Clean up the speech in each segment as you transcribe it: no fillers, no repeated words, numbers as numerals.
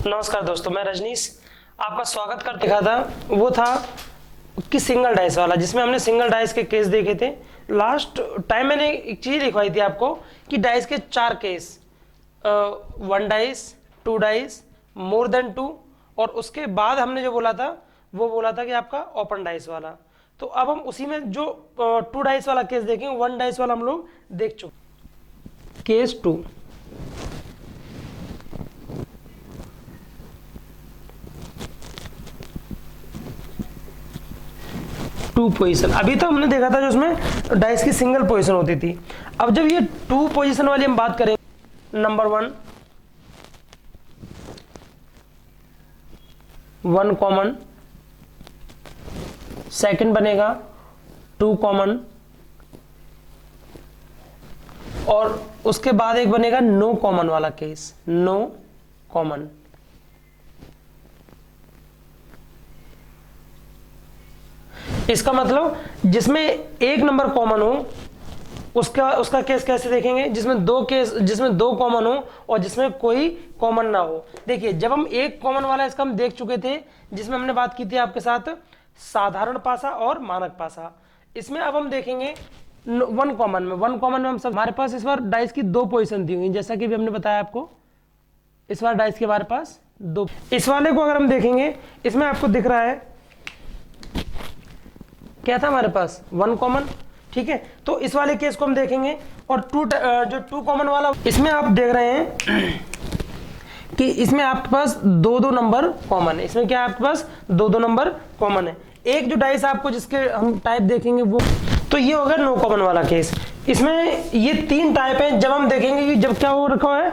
नमस्कार दोस्तों, मैं रजनीश आपका स्वागत कर देखा था। वो था कि सिंगल डाइस वाला, जिसमें हमने सिंगल डाइस के केस देखे थे। लास्ट टाइम मैंने एक चीज लिखवाई थी आपको कि डाइस के 4 case, 1 dice, 2 dice, more than 2, और उसके बाद हमने जो बोला था वो बोला था कि आपका ओपन डाइस वाला। तो अब हम उसी में जो 2 डाइस वाला केस देखेंगे, 1 डाइस वाला हम लोग देख चुके। Case 2, two position. अभी तो हमने देखा था जो उसमें डाइस की सिंगल पोजीशन होती थी। अब जब ये 2 पोजीशन वाली हम बात करें, नंबर 1 कॉमन, सेकंड बनेगा 2 कॉमन, और उसके बाद एक बनेगा नो कॉमन वाला केस, नो कॉमन। इसका मतलब जिसमें एक नंबर कॉमन हो उसका केस कैसे देखेंगे, जिसमें दो कॉमन हो और जिसमें कोई कॉमन ना हो। देखिए, जब हम एक कॉमन वाला इसका हम देख चुके थे, जिसमें हमने बात की थी आपके साथ साधारण पासा और मानक पासा। इसमें अब हम देखेंगे 1 कॉमन में हम सब, हमारे पास इस बार डाइस की 2 पोजीशन दी हुई, जैसा कि भी हमने बताया आपको। इस बार डाइस के हमारे पास 2। इस वाले को अगर हम देखेंगे, इसमें आपको दिख रहा है क्या था हमारे पास 1 कॉमन, ठीक है। तो इस वाले केस को हम देखेंगे, और जो 2 कॉमन वाला, इसमें आप देख रहे हैं कि इसमें आपके पास 2-2 नंबर कॉमन है। इसमें क्या है, आपके पास 2-2 नंबर कॉमन है। एक जो डाइस आपको जिसके हम टाइप देखेंगे वो, तो ये होगा नो कॉमन वाला केस। इसमें ये 3 टाइप हैं। जब हम देखेंगे कि जब क्या हो रखा है,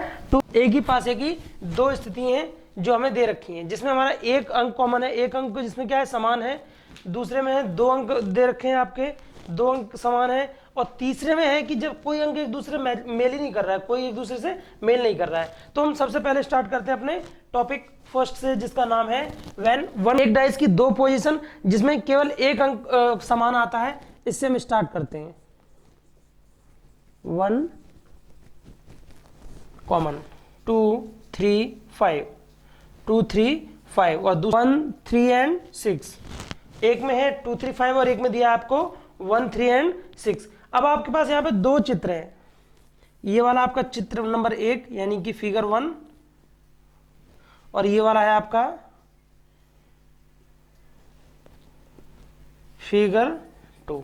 एक ही पासे की 2 स्थिति हैं जो हमें दे रखी हैं, जिसमें हमारा एक अंक कॉमन है, एक अंक जिसमें क्या है समान है, दूसरे में है 2 अंक दे रखे हैं आपके, 2 अंक समान है, और तीसरे में है कि जब कोई अंक एक दूसरे मेल ही नहीं कर रहा है, कोई एक दूसरे से मेल नहीं कर रहा है। तो हम सबसे पहले स्टार्ट करते हैं अपने टॉपिक फर्स्ट से, जिसका नाम है व्हेन एक डाइस की 2 पोजीशन जिसमें केवल एक अंक समान आता है। इससे हम स्टार्ट करते हैं। 1 कॉमन, 2 3 5, 2 3 5, और 1 3 एंड 6। एक में है 2 3 5 और एक में दिया आपको 1 3 एंड 6। अब आपके पास यहाँ पे 2 चित्र हैं। ये वाला आपका चित्र नंबर 1 यानी कि फिगर 1, और ये वाला है आपका फिगर 2।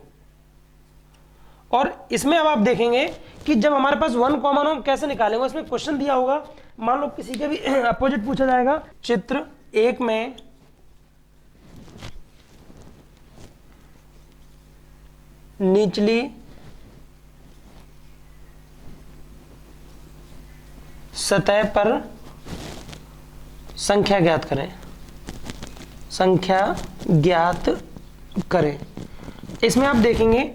और इसमें अब आप देखेंगे कि जब हमारे पास 1 कॉमन हो कैसे निकालेंगे। इसमें क्वेश्चन दिया होगा, मान लो किसी के भी अपोजिट पूछा जाएगा। चित्र 1 में निचली सतह पर संख्या ज्ञात करें, संख्या ज्ञात करें। इसमें आप देखेंगे,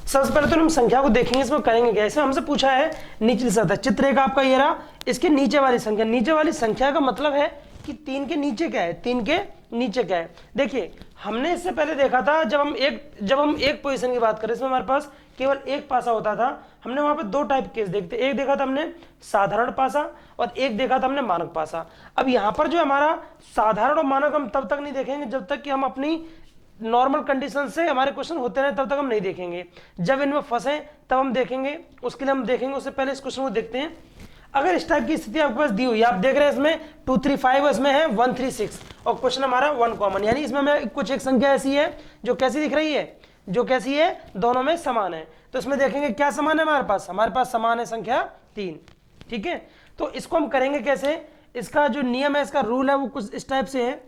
सबसे पहले तो हम संख्या को देखेंगे। इसमें करेंगे क्या, इसमें हमसे पूछा है निचली सतह, चित्र एक आपका ये रहा, इसके नीचे वाली संख्या। नीचे वाली संख्या का मतलब है कि 3 के नीचे क्या है, 3 के नीचे क्या है। देखिए, हमने इससे पहले देखा था जब हम एक पोजीशन की बात करें, इसमें हमारे पास केवल एक पासा होता था। हमने वहां पे 2 टाइप केस देखते, एक देखा था हमने साधारण पासा और एक देखा था हमने मानक पासा। अब यहाँ पर जो हमारा साधारण और मानक हम तब तक नहीं देखेंगे जब तक कि हम अपनी नॉर्मल कंडीशन से हमारे क्वेश्चन होते रहे, तब तक हम नहीं देखेंगे। जब इनमें फंसे तब हम देखेंगे, उसके लिए हम देखेंगे। उससे पहले इस क्वेश्चन को देखते हैं। अगर इस टाइप की स्थिति आपके पास दी हुई है, आप देख रहे हैं इसमें 2 3 5, इसमें है 1 3 6, और क्वेश्चन हमारा 1 कॉमन, यानी इसमें हमें कुछ एक संख्या ऐसी है जो कैसी दिख रही है, जो कैसी है, दोनों में समान है। तो इसमें देखेंगे क्या समान है हमारे पास समान है संख्या 3, ठीक है। तो इसको हम करेंगे कैसे, इसका जो नियम है, इसका रूल है, वो कुछ इस टाइप से है।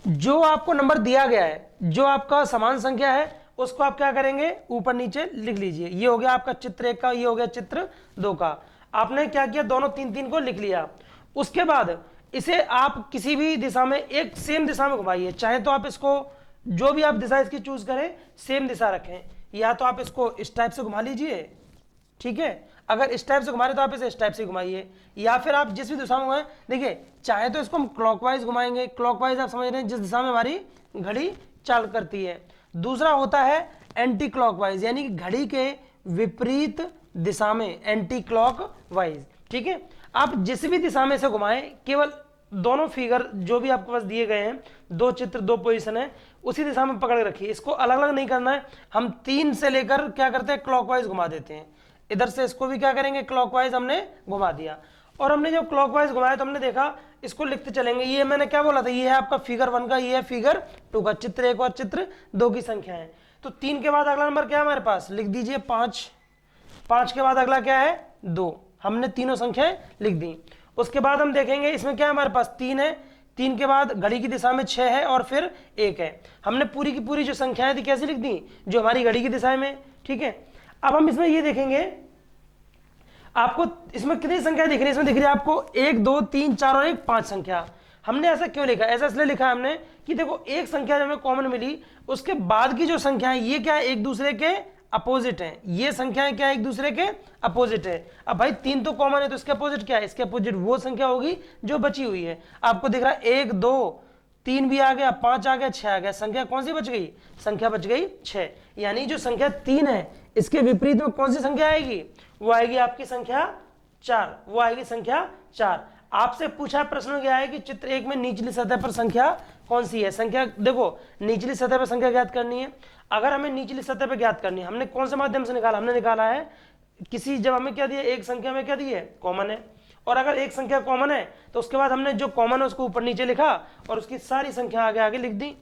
जो आपको नंबर दिया गया है, जो आपका समान संख्या है, उसको आप क्या करेंगे, ऊपर नीचे लिख लीजिए। ये हो गया आपका चित्र 1 का, ये हो गया चित्र 2 का। आपने क्या किया, दोनों 3-3 को लिख लिया। उसके बाद इसे आप किसी भी दिशा में, एक सेम दिशा में घुमाइए। चाहे तो आप इसको, जो भी आप दिशा इसकी चूज करें, सेम दिशा रखें, या तो आप इसको इस टाइप से घुमा लीजिए, ठीक है। अगर इस टाइप से घुमा रहे तो आप इसे इस टाइप से घुमाइए, या फिर आप जिस भी दिशा में घुमाएं। देखिए, चाहे तो इसको हम क्लॉकवाइज घुमाएंगे, क्लॉकवाइज आप समझ रहे हैं जिस दिशा में हमारी घड़ी चाल करती है। दूसरा होता है एंटी क्लॉकवाइज, यानी कि घड़ी के विपरीत दिशा में, एंटी क्लॉकवाइज, ठीक है। आप जिस भी दिशा में से घुमाएं, केवल दोनों फिगर जो भी आपके पास दिए गए हैं, दो चित्र दो पोजीशन है, उसी दिशा में पकड़ के रखिए। इसको अलग अलग नहीं करना है, हम 3 से लेकर क्या करते हैं क्लॉकवाइज घुमा देते हैं। इधर से इसको भी क्या करेंगे क्लॉकवाइज हमने घुमा दिया, और हमने जब क्लॉकवाइज घुमाया तो हमने देखा इसको लिखते चलेंगे। ये मैंने क्या बोला था, ये है आपका फिगर 1 का, ये है फिगर 2 का, चित्र 1 और चित्र 2 की संख्या है। तो 3 के बाद अगला नंबर क्या है हमारे पास, लिख दीजिए 5। 5 के बाद अगला क्या है 2, हमने तीनों संख्याएं लिख दी। उसके बाद हम देखेंगे इसमें क्या है हमारे पास 3 है, 3 के बाद घड़ी की दिशा में 6 है और फिर 1 है। हमने पूरी की पूरी जो संख्याएं थी कैसे लिख दी, जो हमारी घड़ी की दिशा में, ठीक है। अब हम इसमें ये देखेंगे आपको इसमें कितनी संख्या दिख रही है, इसमें दिख रही है आपको 1 2 3 4 और 1 5 संख्या। हमने ऐसा क्यों लिखा, ऐसा इसलिए लिखा है हमने कि देखो एक संख्या जो हमें कॉमन मिली, उसके बाद की जो संख्या है ये क्या है एक दूसरे के अपोजिट है, ये संख्याएं क्या है एक दूसरे के अपोजिट है। अब भाई 3 तो कॉमन है तो इसके अपोजिट क्या है, इसके अपोजिट वो संख्या होगी जो बची हुई है। आपको दिख रहा है 1 2 3 भी आ गया, 5 आ गया, 6 आ गया, संख्या कौन सी बच गई, संख्या बच गई 6। यानी जो संख्या 3 है इसके विपरीत में कौन सी संख्या आएगी, वो आएगी आपकी संख्या 4, वो आएगी संख्या 4। आपसे पूछा प्रश्न क्या है कि चित्र 1 में निचली सतह पर संख्या कौन सी है। संख्या देखो निचली सतह पर संख्या ज्ञात करनी है। अगर हमें निचली सतह पर ज्ञात करनी है, हमने कौन से माध्यम से निकाला, हमने निकाला है किसी, जब हमें क्या दिया एक संख्या में क्या दी है कॉमन है, और अगर एक संख्या कॉमन है तो उसके बाद हमने जो कॉमन है उसको ऊपर नीचे लिखा और उसकी सारी संख्या आगे आगे लिख दी,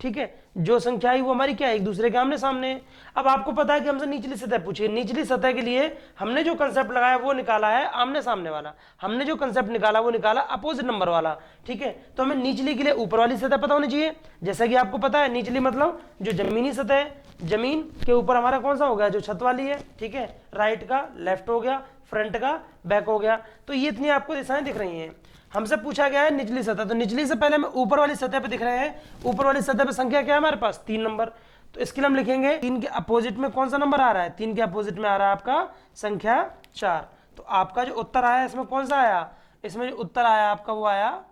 ठीक है। जो संख्या आई वो हमारी क्या है एक दूसरे के आमने सामने है। अब आपको पता है कि हमसे निचली सतह पूछी है, निचली सतह के लिए हमने जो कंसेप्ट लगाया वो निकाला है आमने सामने वाला, हमने जो कंसेप्ट निकाला वो निकाला अपोजिट नंबर वाला, ठीक है। तो हमें निचली के लिए ऊपर वाली सतह पता होनी चाहिए। जैसा कि आपको पता है निचली मतलब जो जमीनी सतह है, जमीन के ऊपर हमारा कौन सा हो गया जो छत वाली है, ठीक है। राइट का लेफ्ट हो गया, फ्रंट का बैक हो गया। तो ये इतनी आपको दिशाएं दिख रही हैं। हमसे पूछा गया है निचली सतह, तो निचली से पहले हम ऊपर वाली सतह पे दिख रहे हैं। ऊपर वाली सतह पे संख्या क्या है हमारे पास 3 नंबर, तो इसके लिए हम लिखेंगे 3 के अपोजिट में कौन सा नंबर आ रहा है, 3 के अपोजिट में आ रहा है आपका संख्या 4। तो आपका जो उत्तर आया इसमें कौन सा आया, इसमें जो उत्तर आया आपका वो आया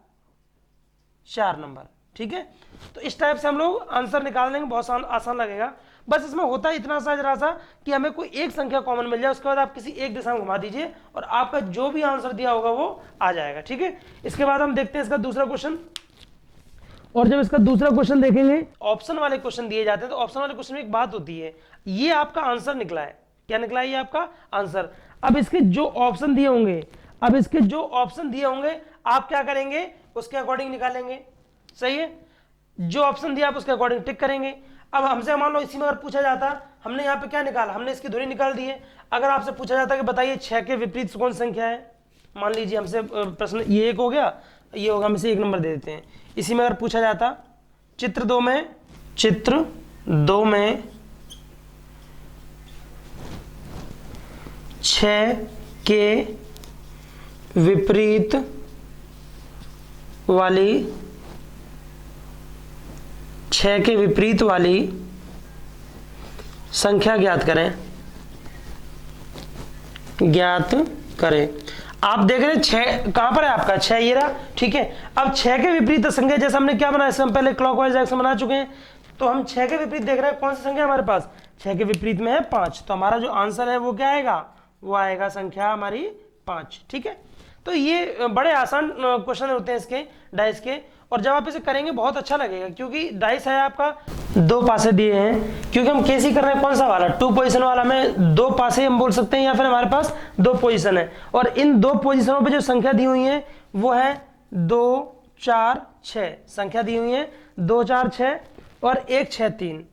4 नंबर, ठीक है। तो इस टाइप से हम लोग आंसर निकाल देंगे, बहुत आसान लगेगा। बस इसमें होता है इतना सा जरा सा कि हमें कोई एक संख्या कॉमन मिल जाए, उसके बाद आप किसी एक दिशा में घुमा दीजिए और आपका जो भी आंसर दिया होगा वो आ जाएगा, ठीक है। इसके बाद हम देखते हैं इसका दूसरा क्वेश्चन। और जब इसका दूसरा क्वेश्चन देखेंगे, ऑप्शन वाले क्वेश्चन दिए जाते हैं, तो ऑप्शन वाले क्वेश्चन में एक बात होती है, ये आपका आंसर निकला है, क्या निकला है ये आपका आंसर। अब इसके जो ऑप्शन दिए होंगे, अब इसके जो ऑप्शन दिए होंगे आप क्या करेंगे उसके अकॉर्डिंग निकालेंगे, सही है। जो ऑप्शन दिया आप उसके अकॉर्डिंग टिक करेंगे। अब हमसे मान लो इसी में अगर पूछा जाता, हमने यहाँ पे क्या निकाला, हमने इसकी धुरी निकाल दी है। अगर आपसे पूछा जाता कि बताइए 6 के विपरीत कौन संख्या है, मान लीजिए हमसे प्रश्न ये 1 हो गया, ये होगा, हम इसे 1 नंबर दे देते हैं। इसी में अगर पूछा जाता चित्र 2 में 6 के विपरीत वाली 6 के विपरीत वाली संख्या ज्ञात करें, ज्ञात करें। आप देख रहे हैं 6 कहां पर है आपका 6 ये रहा, ठीक है। अब 6 के विपरीत संख्या जैसे हमने क्या बनाया, इससे हम पहले क्लॉकवाइज डायरेक्शन बना चुके हैं, तो हम 6 के विपरीत देख रहे हैं कौन सी संख्या हमारे पास, 6 के विपरीत में है 5। तो हमारा जो आंसर है वो क्या आएगा, वो आएगा संख्या हमारी 5, ठीक है। तो ये बड़े आसान क्वेश्चन होते हैं इसके डाइस के, और जब आप इसे करेंगे बहुत अच्छा लगेगा, क्योंकि डाइस है आपका 2 पासे दिए हैं, क्योंकि हम कैसे कर रहे हैं कौन सा वाला 2 पोजीशन वाला में 2 पासे हम बोल सकते हैं, या फिर हमारे पास 2 पोजीशन है, और इन 2 पोजीशनों पे जो संख्या दी हुई है वो है 2 4 6 संख्या दी हुई है 2 4 6 और 1 6 3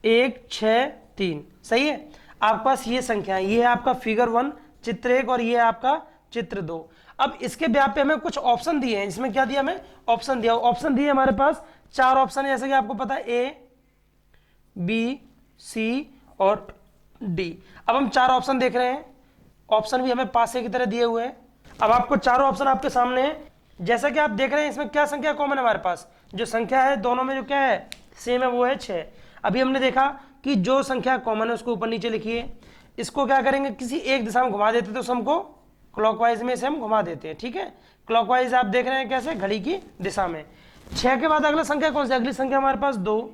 1 6 3, सही है। आपके पास ये संख्या है, ये है आपका फिगर 1 चित्र 1 और ये है आपका चित्र 2। अब इसके ब्याह पे हमें कुछ ऑप्शन दिए हैं, इसमें क्या दिया हमें ऑप्शन दिया, ऑप्शन दिए हमारे पास 4 ऑप्शन है, जैसे कि आपको पता है A B C और D। अब हम 4 ऑप्शन देख रहे हैं, ऑप्शन भी हमें पासे की तरह दिए हुए हैं। अब आपको चारों ऑप्शन आपके सामने हैं, जैसा कि आप देख रहे हैं इसमें क्या संख्या कॉमन है हमारे पास, जो संख्या है दोनों में जो क्या है सेम है वो है 6। अभी हमने देखा कि जो संख्या कॉमन है उसको ऊपर नीचे लिखिए, इसको क्या करेंगे किसी एक दिशा में घुमा देते, तो हमको क्लॉकवाइज में से हम घुमा देते हैं, ठीक है। क्लॉकवाइज आप देख रहे हैं कैसे, घड़ी की दिशा में। 6 के बाद अगला संख्या कौन सी, अगली संख्या हमारे पास 2,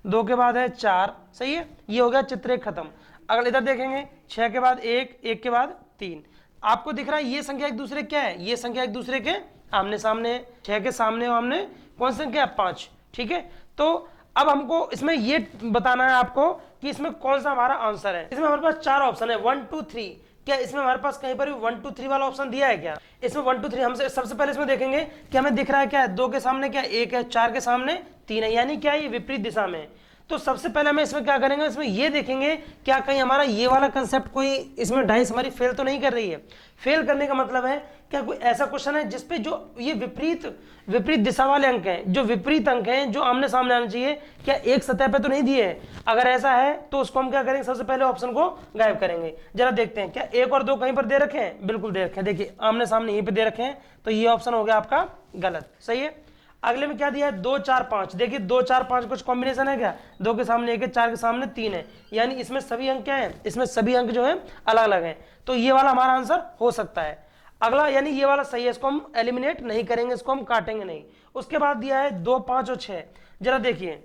2 के बाद है 4, सही है। ये हो गया चित्र 1 खत्म। अगर इधर देखेंगे 6 के बाद 1, 1 के बाद 3। आपको दिख रहा है ये संख्या एक दूसरे क्या है, ये संख्या एक दूसरे के आमने सामने, 6 के सामने आमने कौन सी संख्या है, 5। ठीक है, तो अब हमको इसमें ये बताना है आपको कि इसमें कौन सा हमारा आंसर है। इसमें हमारे पास 4 ऑप्शन है, 1 2 3। क्या इसमें हमारे पास कहीं पर भी 1 2 3 वाला ऑप्शन दिया है क्या? इसमें 1 2 3 हमसे सबसे पहले इसमें देखेंगे कि हमें दिख रहा है क्या है, 2 के सामने क्या 1 है, 4 के सामने 3 है, यानी क्या ये विपरीत दिशा में। तो सबसे पहले हमें इसमें क्या करेंगे, इसमें ये देखेंगे क्या कहीं हमारा ये वाला कंसेप्ट कोई इसमें डाइस हमारी फेल तो नहीं कर रही है। फेल करने का मतलब है क्या कोई ऐसा क्वेश्चन है जिसपे जो ये विपरीत दिशा वाले अंक हैं, जो विपरीत अंक हैं, जो आमने सामने आने चाहिए, क्या एक सतह पे तो नहीं दिए हैं? अगर ऐसा है तो उसको हम क्या करेंगे, सबसे पहले ऑप्शन को गायब करेंगे। जरा देखते हैं क्या 1 और 2 कहीं पर दे रखे हैं, बिल्कुल दे रखे हैं, देखिए आमने सामने यहीं पे दे रखे हैं, तो ये ऑप्शन हो गया आपका गलत। सही है, अगले में क्या दिया है, 2 4 5। देखिए 2 4 5 कुछ कॉम्बिनेशन है क्या, 2 के सामने 1 है, 4 के सामने 3 है, यानी इसमें सभी अंक क्या है, इसमें सभी अंक जो है अलग अलग हैं, तो ये वाला हमारा आंसर हो सकता है। अगला यानी ये वाला सही है, इसको हम एलिमिनेट नहीं करेंगे, इसको हम काटेंगे नहीं। उसके बाद दिया है 2 5 और 6। जरा देखिए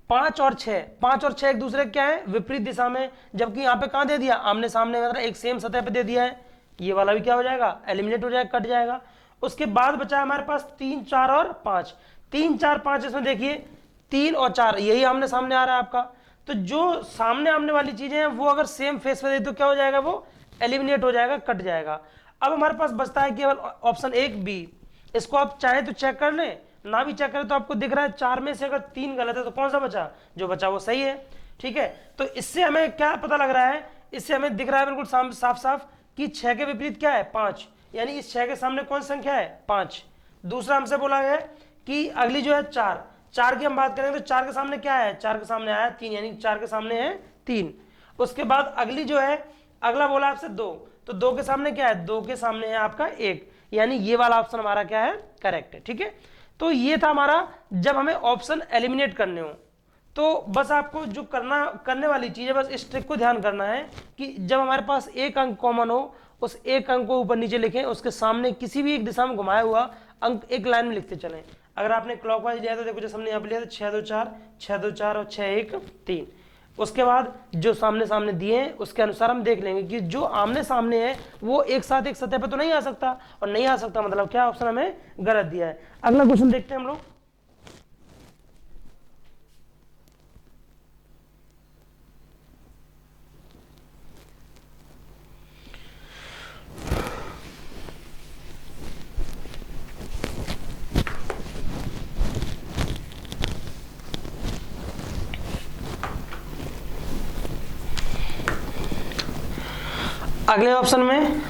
5 और 6 एक दूसरे क्या है, विपरीत दिशा में, जबकि यहाँ पे कहाँ दे दिया, आमने सामने, मतलब एक सेम सतह पे दे दिया है। ये वाला भी क्या हो जाएगा, एलिमिनेट हो जाएगा, कट जाएगा। उसके बाद बचा हमारे पास 3 4 और 5। 3 4 5 इसमें देखिए 3 और 4 यही आमने सामने आ रहा है आपका, तो जो सामने आमने वाली चीजें हैं वो अगर सेम फेस पे दे तो क्या हो जाएगा, वो एलिमिनेट हो जाएगा, कट जाएगा। अब हमारे पास बचता है केवल ऑप्शन 1 बी। इसको आप चाहे तो चेक कर लें, ना भी चेक करें तो आपको दिख रहा है 4 में से अगर 3 गलत है तो कौन सा बचा, जो बचा वो सही है। ठीक है, तो इससे हमें क्या पता लग रहा है, इससे हमें दिख रहा है बिल्कुल साफ साफ कि 6 के विपरीत क्या है, 5, यानी इस 6 के सामने कौन सी संख्या है, 5। दूसरा हमसे बोला है कि अगली जो है 4 की हम बात करें तो 4 के सामने क्या है, 4 के सामने आया 3, यानी 4 के सामने है 3। उसके बाद अगली जो है, अगला बोला आपसे 2, तो 2 के सामने क्या है, 2 के सामने है आपका 1, यानी ये वाला ऑप्शन हमारा क्या है, करेक्ट है। ठीक है, तो ये था हमारा जब हमें ऑप्शन एलिमिनेट करने हो। तो बस आपको जो करने वाली चीज है, बस इस ट्रिक को ध्यान करना है कि जब हमारे पास एक अंक कॉमन हो, उस एक अंक को ऊपर नीचे लिखें, उसके सामने किसी भी एक दिशा में घुमाया हुआ अंक एक लाइन में लिखते चलें। अगर आपने क्लॉकवाइज लिया तो देखो जैसे हमने यहाँ पे लिया था 6 2 4, 6 2 4 और 6 1 3। उसके बाद जो सामने सामने दिए हैं उसके अनुसार हम देख लेंगे कि जो आमने सामने है वो एक साथ एक सतह पर तो नहीं आ सकता, और नहीं आ सकता मतलब क्या ऑप्शन हमें गलत दिया है। अगला क्वेश्चन देखते हैं हम लोग। अगले ऑप्शन में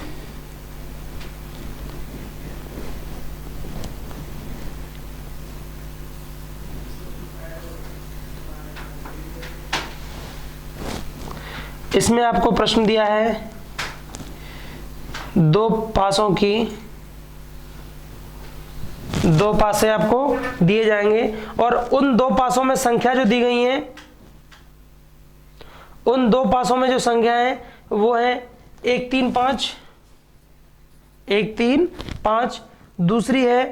इसमें आपको प्रश्न दिया है 2 पासों की, 2 पासे आपको दिए जाएंगे और उन 2 पासों में संख्या जो दी गई है, उन 2 पासों में जो संख्या है वो है 1 3 5, 1 3 5, दूसरी है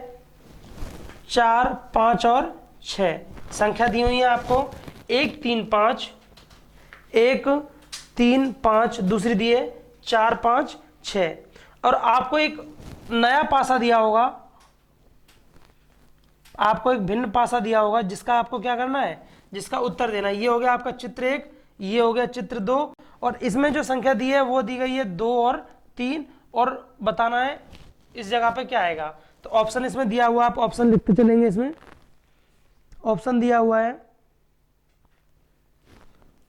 4 5 और 6। संख्या दी हुई है आपको 1 3 5, 1 3 5, दूसरी दी है 4 5 6, और आपको एक नया पासा दिया होगा, आपको एक भिन्न पासा दिया होगा जिसका आपको क्या करना है, जिसका उत्तर देना है। ये हो गया आपका चित्र 1, ये हो गया चित्र 2, और इसमें जो संख्या दी है वो दी गई है 2 और 3, और बताना है इस जगह पे क्या आएगा। तो ऑप्शन इसमें दिया हुआ, आप ऑप्शन लिखते चलेंगे। इसमें ऑप्शन दिया हुआ है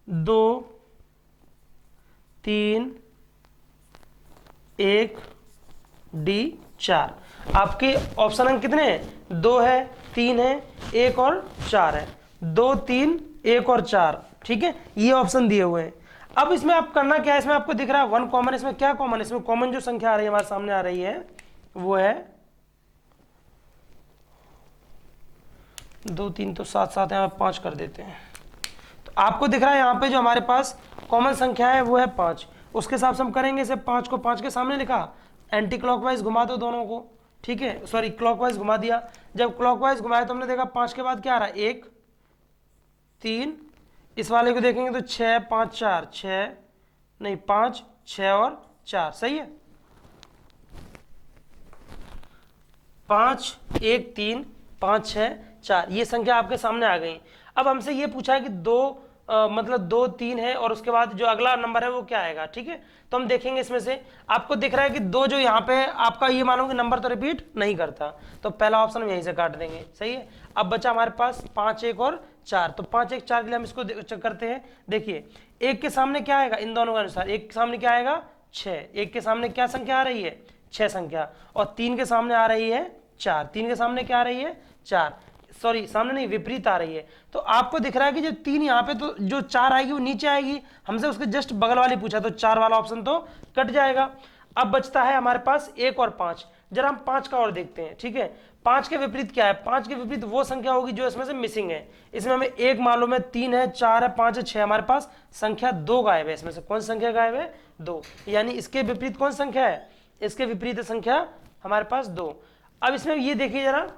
2 3 1 डी 4। आपके ऑप्शन अंक कितने हैं, 2 है, 3 है, 1 और 4 है, 2 3 1 और 4। ठीक है, ये ऑप्शन दिए हुए हैं। अब इसमें आप करना क्या है, इसमें आपको दिख रहा है 1 कॉमन, इसमें क्या कॉमन, इसमें कॉमन जो संख्या आ रही है हमारे सामने आ रही है वो है 2 3 तो 7 7 है, 5 कर देते हैं। तो आपको दिख रहा है यहाँ पे जो हमारे पास कॉमन संख्या है वो है 5। उसके हिसाब से हम करेंगे, इसे 5 को 5 के सामने लिखा, एंटी क्लॉकवाइज घुमा दो दोनों को। ठीक है, सॉरी क्लॉकवाइज घुमा दिया। जब क्लॉकवाइज घुमाया तो हमने देखा 5 के बाद क्या आ रहा है, 1 3, इस वाले को देखेंगे तो 6 5 4, 6 नहीं 5 6 और 4। सही है, 5 1 3 5 6 4, ये संख्या आपके सामने आ गई। अब हमसे ये पूछा है कि मतलब 2 3 है और उसके बाद जो अगला नंबर है वो क्या आएगा, ठीक है। तो हम देखेंगे इसमें से आपको दिख रहा है कि 2 जो यहाँ पे है आपका, ये मानो कि नंबर तो रिपीट नहीं करता, तो पहला ऑप्शन हम यहीं से काट देंगे, सही है। अब बचा हमारे पास 5 1 और 4, तो 5 1 4 के लिए हम इसको चेक करते हैं। देखिए 1 के सामने क्या आएगा, इन दोनों के अनुसार 1 के सामने क्या आएगा 6, 1 के सामने क्या संख्या आ रही है 6 संख्या, और 3 के सामने आ रही है 4, 3 के सामने क्या आ रही है 4, सॉरी सामने नहीं विपरीत आ रही है। तो आपको दिख रहा है कि जो 3 यहाँ पे, तो जो 4 आएगी वो नीचे आएगी, हमसे उसके जस्ट बगल वाली पूछा, तो 4 वाला ऑप्शन तो कट जाएगा। अब बचता है हमारे पास 1 और 5, जरा हम 5 का और देखते हैं, ठीक है। 5 के विपरीत क्या है, 5 के विपरीत वो संख्या होगी जो इसमें से मिसिंग है। इसमें हमें 1 मालूम है, 3 है, 4 है, 5 है, 6, हमारे पास संख्या 2 गायब है। इसमें से कौन सी संख्या गायब है 2, यानी इसके विपरीत कौन संख्या है, इसके विपरीत संख्या हमारे पास 2। अब इसमें ये देखिए जरा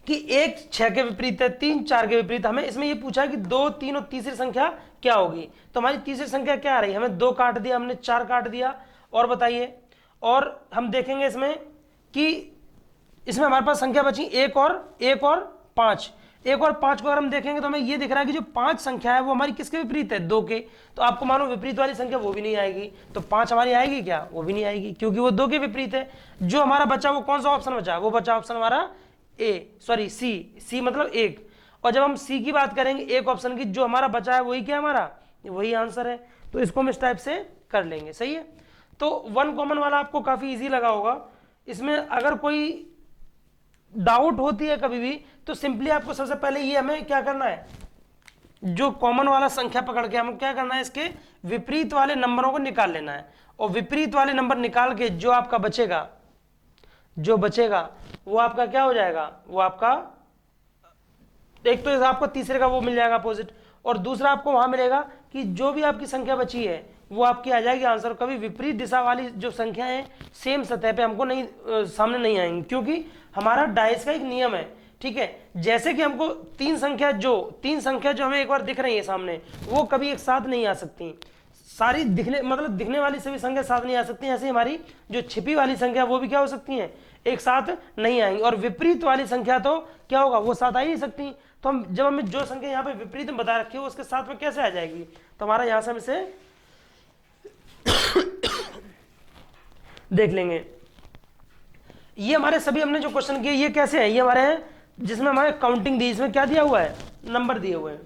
कि 1 6 के विपरीत है, 3 4 के विपरीत, हमें इसमें ये पूछा कि 2 3 और तीसरी संख्या क्या होगी। तो हमारी तीसरी संख्या क्या आ रही है, हमें 2 काट दिया, हमने 4 काट दिया, और बताइए। और हम देखेंगे इसमें कि इसमें हमारे पास संख्या बची 1 और 5। 1 और 5 को अगर हम देखेंगे तो हमें ये दिख रहा है कि जो 5 संख्या है वो हमारी किसके विपरीत है 2 के, तो आपको मानो विपरीत वाली संख्या वो भी नहीं आएगी, तो 5 हमारी आएगी क्या, वो भी नहीं आएगी, क्योंकि वो 2 के विपरीत है। जो हमारा बचा वो कौन सा ऑप्शन बचा, वो बचा ऑप्शन हमारा सी मतलब 1। और जब हम सी की बात करेंगे एक ऑप्शन की, जो हमारा बचा है वही क्या हमारा, वही आंसर है, तो इसको हम इस टाइप से कर लेंगे, सही है। तो 1 कॉमन वाला आपको काफी इजी लगा होगा। इसमें अगर कोई डाउट होती है कभी भी, तो सिंपली आपको सबसे पहले ये हमें क्या करना है, जो कॉमन वाला संख्या पकड़ के हम क्या करना है, इसके विपरीत वाले नंबरों को निकाल लेना है, और विपरीत वाले नंबर निकाल के जो आपका बचेगा, जो बचेगा वो आपका क्या हो जाएगा, वो आपका एक तो आपको तीसरे का वो मिल जाएगा अपोजिट, और दूसरा आपको वहां मिलेगा कि जो भी आपकी संख्या बची है वो आपकी आ जाएगी आंसर। कभी विपरीत दिशा वाली जो संख्या है सेम सतह पे हमको नहीं सामने नहीं आएंगी, क्योंकि हमारा डाइस का एक नियम है, ठीक है। जैसे कि हमको तीन संख्या जो हमें एक बार दिख रही है सामने, वो कभी एक साथ नहीं आ सकती, सारी दिखने वाली सभी संख्या साथ नहीं आ सकती। ऐसे हमारी जो छिपी वाली संख्या वो भी क्या हो सकती हैं, एक साथ नहीं आएंगी, और विपरीत वाली संख्या तो क्या होगा, वो साथ आ ही नहीं सकती। तो हम जब हमें जो संख्या यहाँ पे विपरीत में बता रखी है उसके साथ में कैसे आ जाएगी, तो हमारा यहां से हम इसे देख लेंगे। ये हमारे सभी हमने जो क्वेश्चन किए ये कैसे है, ये हमारे हैं जिसमें हमारे काउंटिंग दी, इसमें क्या दिया हुआ है, नंबर दिए हुए हैं।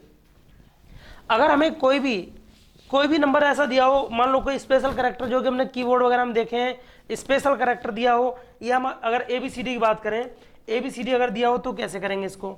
अगर हमें कोई भी नंबर ऐसा दिया हो, मान लो कोई स्पेशल कैरेक्टर, जो कि हमने कीबोर्ड वगैरह हम देखे हैं, स्पेशल कैरेक्टर दिया हो, या हम अगर ABCD की बात करें, ABCD अगर दिया हो तो कैसे करेंगे इसको।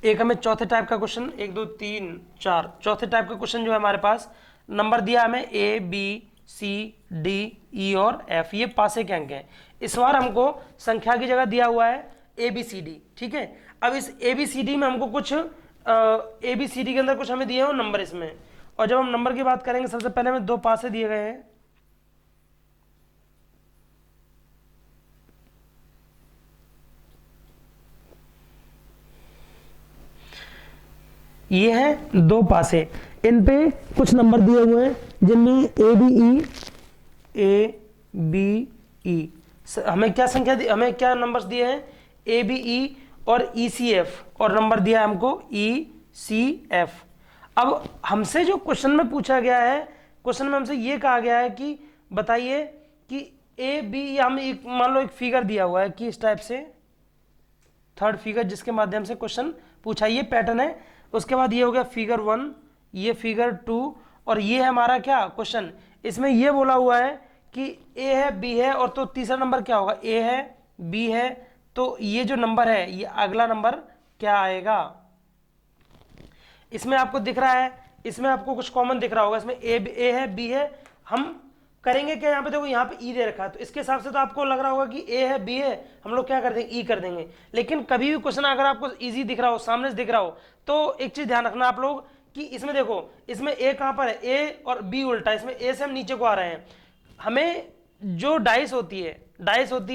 एक हमें चौथे टाइप का क्वेश्चन, 1 2 3 4 चौथे टाइप का क्वेश्चन जो है हमारे पास, नंबर दिया हमें ABCD E और F, ये पासे के अंक हैं। इस बार हमको संख्या की जगह दिया हुआ है ABCD, ठीक है। अब इस ABCD में हमको कुछ ABCD के अंदर कुछ हमें दिए हो नंबर इसमें, और जब हम नंबर की बात करेंगे सबसे पहले हमें 2 पासे दिए गए हैं, ये है 2 पासे, इन पे कुछ नंबर दिए हुए हैं जिनमें ABE हमें क्या संख्या हमें क्या नंबर्स दिए हैं, ABE और ECF, और नंबर दिया है हमको ECF। अब हमसे जो क्वेश्चन में पूछा गया है, क्वेश्चन में हमसे ये कहा गया है कि बताइए कि AB, हम एक मान लो एक फिगर दिया हुआ है कि इस टाइप से, थर्ड फिगर जिसके माध्यम से क्वेश्चन पूछा, ये पैटर्न है। उसके बाद ये हो गया फिगर 1, ये फिगर 2, और ये है हमारा क्या क्वेश्चन। इसमें ये बोला हुआ है कि A है B है, और तो तीसरा नंबर क्या होगा, A है B है, तो ये जो नंबर है ये अगला नंबर क्या आएगा। इसमें आपको दिख रहा है, इसमें आपको कुछ कॉमन दिख रहा होगा, इसमें A है B है, हम करेंगे क्या, यहाँ पे देखो यहाँ पे E दे रखा है, तो इसके हिसाब से तो आपको लग रहा होगा कि A है B है, हम लोग क्या कर देंगे E कर देंगे। लेकिन कभी भी क्वेश्चन अगर आपको इजी दिख रहा हो, सामने से दिख रहा हो, तो एक चीज ध्यान रखना आप लोग कि इसमें देखो, इसमें A कहाँ पर है, A और B उल्टा, इसमें A से हम नीचे को आ रहे हैं। हमें जो डाइस होती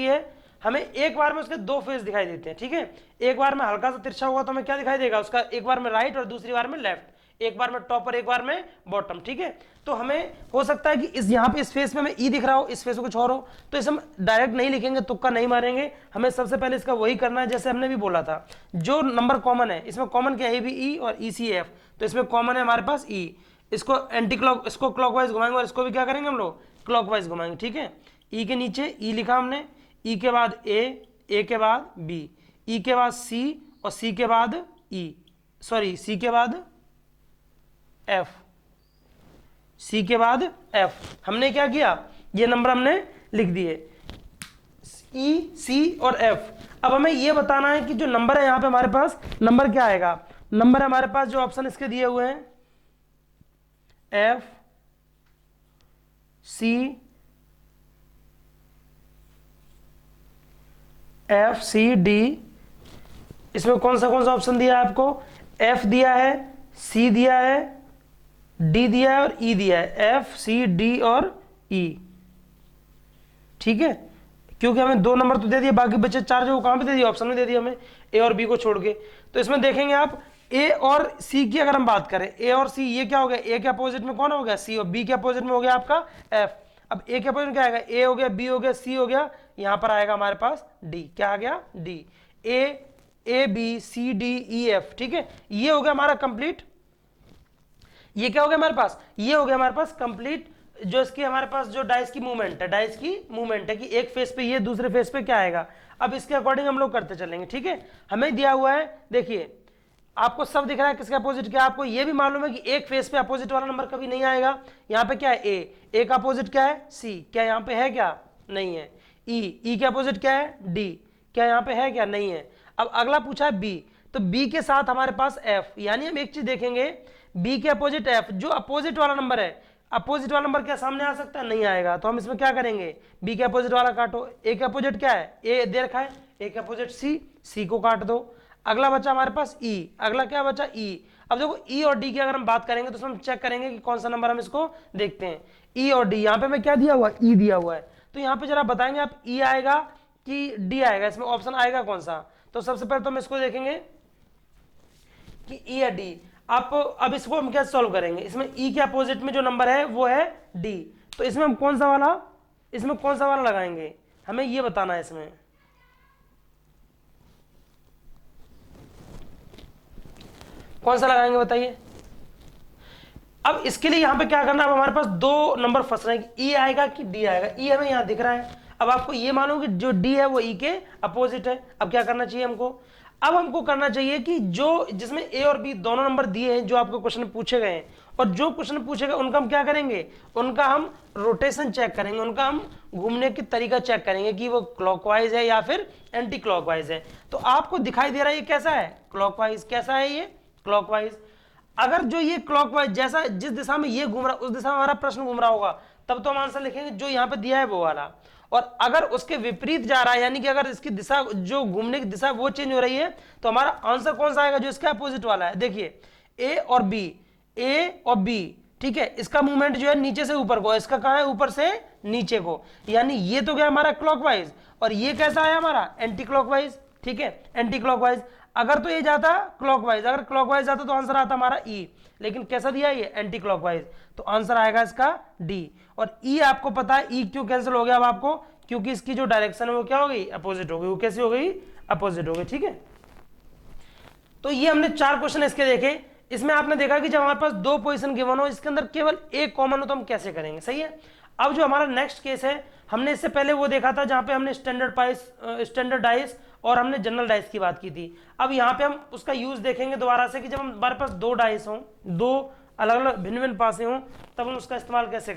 है हमें एक बार में उसके 2 फेस दिखाई देते हैं, ठीक है। एक बार में हल्का सा तिरछा होगा तो हमें क्या दिखाई देगा उसका, एक बार में राइट और दूसरी बार में लेफ्ट, एक बार में टॉप और एक बार में बॉटम, ठीक है। तो हमें हो सकता है कि इस यहाँ पे इस फेस में हमें ई दिख रहा हो, इस फेस में कुछ और हो, तो इसे हम डायरेक्ट नहीं लिखेंगे, तुक्का नहीं मारेंगे, हमें सबसे पहले इसका वही करना है जैसे हमने भी बोला था। जो नंबर कॉमन है, इसमें कॉमन क्या है, भी ई और ई सी एफ, तो इसमें कॉमन है हमारे पास ई, इसको एंटी क्लॉक, इसको क्लॉकवाइज घुमाएंगे और इसको भी क्या करेंगे हम लोग, क्लॉकवाइज घुमाएंगे, ठीक है। ई के नीचे ई लिखा हमने, ई के बाद ए के बाद बी, ई के बाद सी और सी के बाद ई, सॉरी सी के बाद एफ, सी के बाद एफ। हमने क्या किया, ये नंबर हमने लिख दिए, ई सी और एफ। अब हमें ये बताना है कि जो नंबर है यहां पे हमारे पास नंबर क्या आएगा। नंबर है हमारे पास जो ऑप्शन इसके दिए हुए हैं, F C, F C D. इसमें कौन सा ऑप्शन दिया है आपको, एफ दिया है, सी दिया है, डी दिया है और ई दिया है, एफ सी डी और ई, ठीक है। क्योंकि हमें 2 नंबर तो दे दिए, बाकी बचे 4 जो कहां पे दे दिए, ऑप्शन में दे दिए हमें, ए और बी को छोड़ के। तो इसमें देखेंगे आप ए और सी की अगर हम बात करें, ए और सी, ये क्या हो गया, ए के अपोजिट में कौन हो गया, सी, और बी के अपोजिट में हो गया आपका एफ। अब ए के अपोजिट में क्या आएगा, ए हो गया, बी हो गया, सी हो गया, यहां पर आएगा हमारे पास डी, क्या आ गया, D. A B C D E F, ठीक है। ये हो गया हमारा कंप्लीट, ये क्या हो गया हमारे पास, ये हो गया हमारे पास कंप्लीट जो इसकी हमारे पास जो डाइस की मूवमेंट है, डाइस की मूवमेंट है कि एक फेस पे ये, दूसरे फेस पे क्या आएगा। अब इसके अकॉर्डिंग हम लोग करते चलेंगे, ठीक है। हमें दिया हुआ है, देखिए आपको सब दिख रहा है किसका अपोजिट क्या है, आपको ये भी मालूम है कि एक फेस पे अपोजिट वाला नंबर कभी नहीं आएगा। यहाँ पे क्या है, ए का अपोजिट क्या है, सी, क्या यहाँ पे है, क्या नहीं है। ई के अपोजिट क्या है, डी, क्या यहाँ पे है, क्या नहीं है। अब अगला पूछा है बी, तो बी के साथ हमारे पास एफ, यानी हम एक चीज देखेंगे, बी के अपोजिट एफ, जो अपोजिट वाला नंबर है, अपोजिट वाला नंबर क्या सामने आ सकता है, नहीं आएगा। तो हम इसमें क्या करेंगे, बी के अपोजिट वाला काटो, ए के अपोजिट क्या है, ए दे रखा है, ए के अपोजिट सी, सी को काट दो। अगला बचा हमारे पास ई, अगला क्या बचा, ई। अब देखो ई और डी की अगर हम बात करेंगे तो हम चेक करेंगे कि कौन सा नंबर हम इसको देखते हैं, ई और डी। यहाँ पे मैं क्या दिया हुआ, ई दिया हुआ है, तो यहाँ पे जरा बताएंगे आप, ई आएगा कि डी आएगा, इसमें ऑप्शन आएगा कौन सा। तो सबसे पहले तो हम इसको देखेंगे कि ई या डी। आप अब इसको हम क्या सॉल्व करेंगे, इसमें ई के अपोजिट में जो नंबर है वो है डी, तो इसमें हम कौन सा वाला लगाएंगे, हमें ये बताना है। इसमें कौन सा लगाएंगे बताइए। अब इसके लिए यहां पे क्या करना है, अब हमारे पास 2 नंबर फंस रहे हैं, ई आएगा कि डी आएगा। ई हमें यहां दिख रहा है, अब आपको ये मालूम कि जो डी है वो ई के अपोजिट है। अब क्या करना चाहिए हमको, अब हमको करना चाहिए कि जो जिसमें ए और बी दोनों नंबर दिए हैं, जो आपको क्वेश्चन पूछे गए हैं, और जो क्वेश्चन पूछे गए उनका हम क्या करेंगे, उनका हम रोटेशन चेक करेंगे, उनका हम घूमने की तरीका चेक करेंगे कि वो क्लॉकवाइज है या फिर एंटी क्लॉकवाइज है। तो आपको दिखाई दे रहा है ये कैसा है, क्लॉकवाइज। कैसा है ये, क्लॉकवाइज। अगर जो ये क्लॉकवाइज जैसा जिस दिशा में ये घूम रहा उस दिशा में हमारा प्रश्न घूम रहा होगा, तब तो हम आंसर लिखेंगे जो यहां पे दिया है वो वाला। और अगर उसके विपरीत जा रहा है, यानी कि अगर इसकी दिशा जो घूमने की दिशा वो चेंज हो रही है, तो हमारा आंसर कौन सा आएगा, जो इसका अपोजिट वाला है। देखिए ए और बी, ठीक है, इसका मूवमेंट जो है नीचे से ऊपर को, इसका कहां है, ऊपर से नीचे को, यानी ये तो गया हमारा क्लॉकवाइज, और ये कैसा है हमारा एंटी क्लॉकवाइज, ठीक है, एंटी क्लॉकवाइज। अगर तो ये जाता क्लॉकवाइज, अगर क्लॉकवाइज जाता तो आंसर आता हमारा ई, लेकिन कैसा दिया ये एंटी क्लॉकवाइज, तो आंसर आएगा इसका डी। और ई आपको पता है ई क्यों कैंसिल हो गया अब आपको, क्योंकि इसकी जो डायरेक्शन है वो क्या हो गई, अपोजिट हो गई। वो कैसी हो गई, अपोजिट हो गई, ठीक है। तो ये हमने 4 क्वेश्चन इसके देखे। इसमें आपने देखा कि जब हमारे पास 2 पोजीशन गिवन हो, इसके अंदर केवल एक कॉमन हो, तो हम कैसे करेंगे, सही है। अब जो हमारा नेक्स्ट केस है, हमने इससे पहले वो देखा था जहां पे हमने स्टैंडर्ड डाइस और हमने जनरल डाइस की बात की थी। अब यहाँ पे हम उसका यूज देखेंगे दोबारा से कि जब हमारे पास 2 डाइस हों, 2 अलग अलग भिन्न भिन्न पासे हों, तब हम उसका इस्तेमाल कैसे